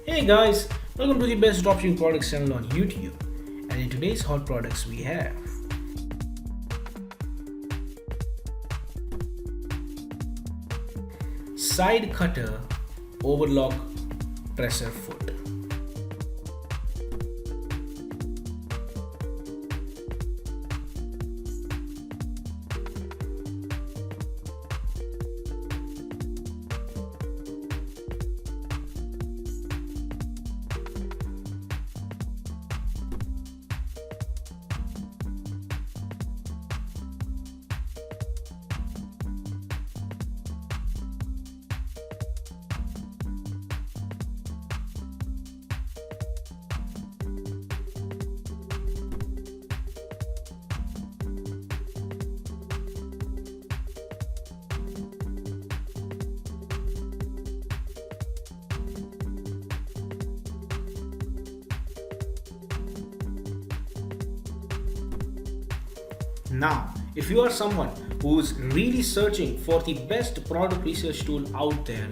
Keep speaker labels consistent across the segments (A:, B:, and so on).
A: Hey guys, welcome to the best dropshipping products channel on YouTube. And in today's hot products we have side cutter overlock presser foot. Now, if you are someone who's really searching for the best product research tool out there,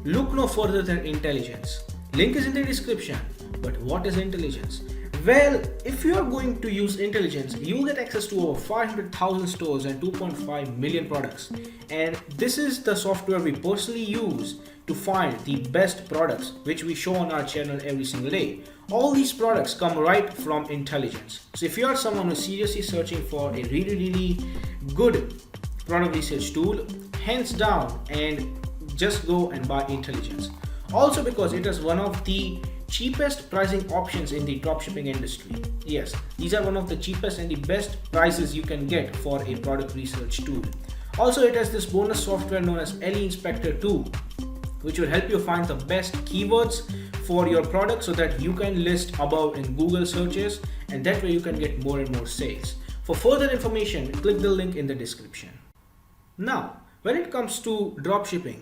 A: look no further than Intelligence. Link is in the description. But what is Intelligence? Well, if you are going to use Intelligence, you will get access to over 500,000 stores and 2.5 million products. And this is the software we personally use to find the best products which we show on our channel every single day. All these products come right from Intelligence. So if you are someone who's seriously searching for a really good product research tool, hands down and just go and buy Intelligence. Also because it is one of the cheapest pricing options in the dropshipping industry. Yes, these are one of the cheapest and the best prices you can get for a product research tool. Also, it has this bonus software known as LE Inspector 2, which will help you find the best keywords for your product so that you can list above in Google searches, and that way you can get more and more sales. For further information, click the link in the description. Now, when it comes to dropshipping,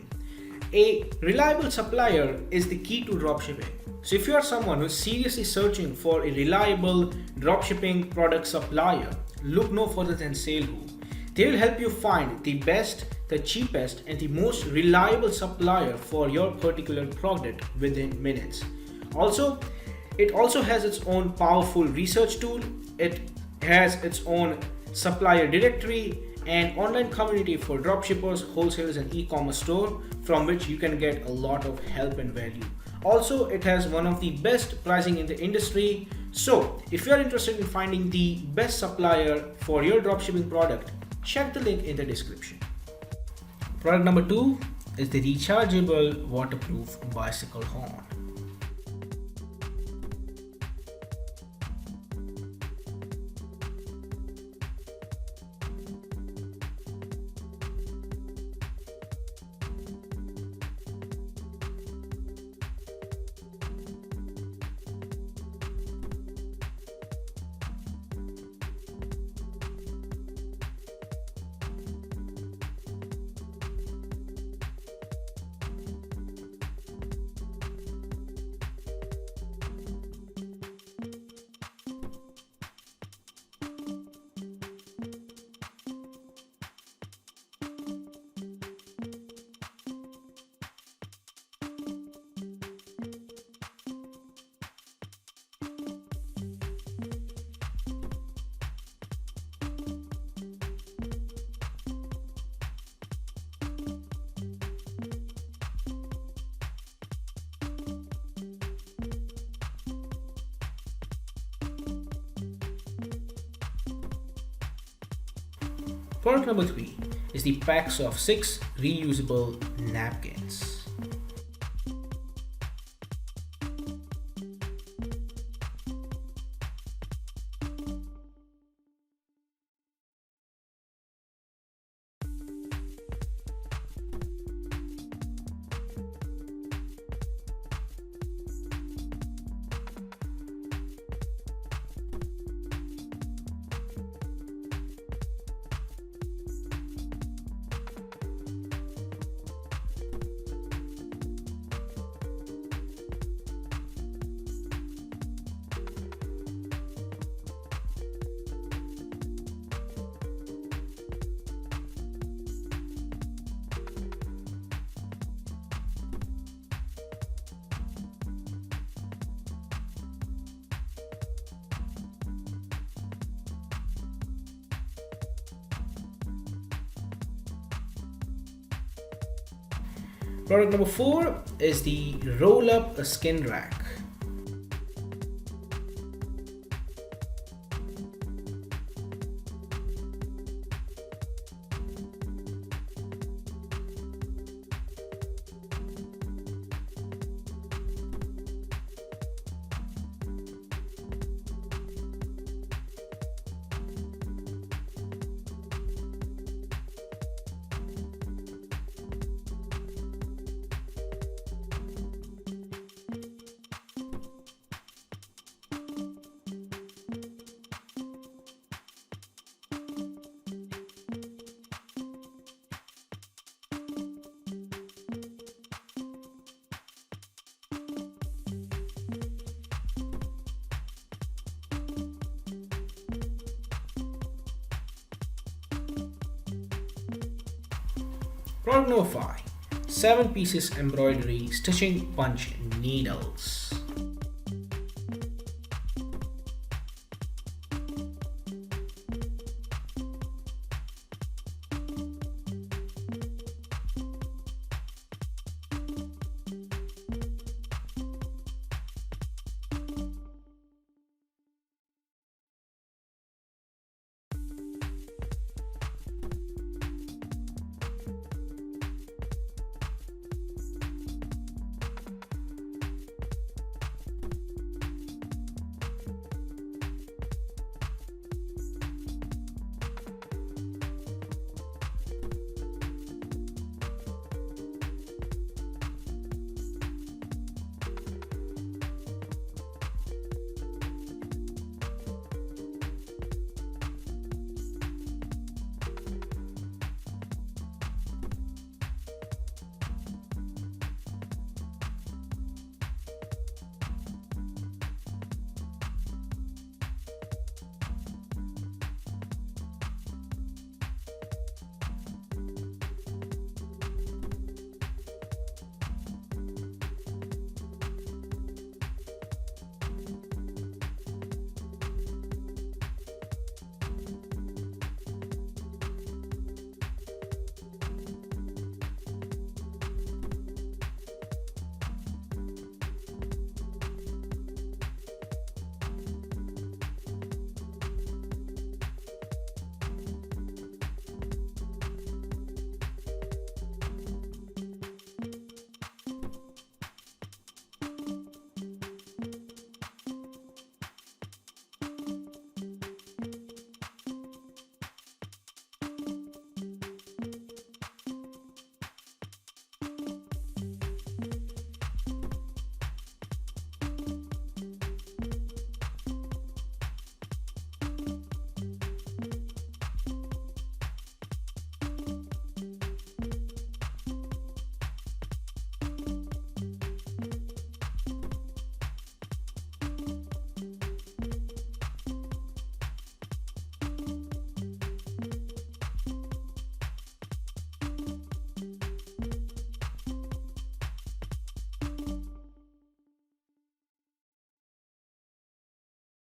A: a reliable supplier is the key to dropshipping. So if you are someone who is seriously searching for a reliable dropshipping product supplier, look no further than SaleWho. They will help you find the best, the cheapest, and the most reliable supplier for your particular product within minutes. Also, it also has its own powerful research tool. It has its own supplier directory and online community for dropshippers, wholesalers, and e-commerce store from which you can get a lot of help and value. Also, it has one of the best pricing in the industry. So if you are interested in finding the best supplier for your dropshipping product, check the link in the description. Product number 2 is the rechargeable waterproof bicycle horn. Product number 3 is the packs of 6 reusable napkins. Product number 4 is the roll up skin rack. Product number 5, 7 pieces embroidery stitching punch needles.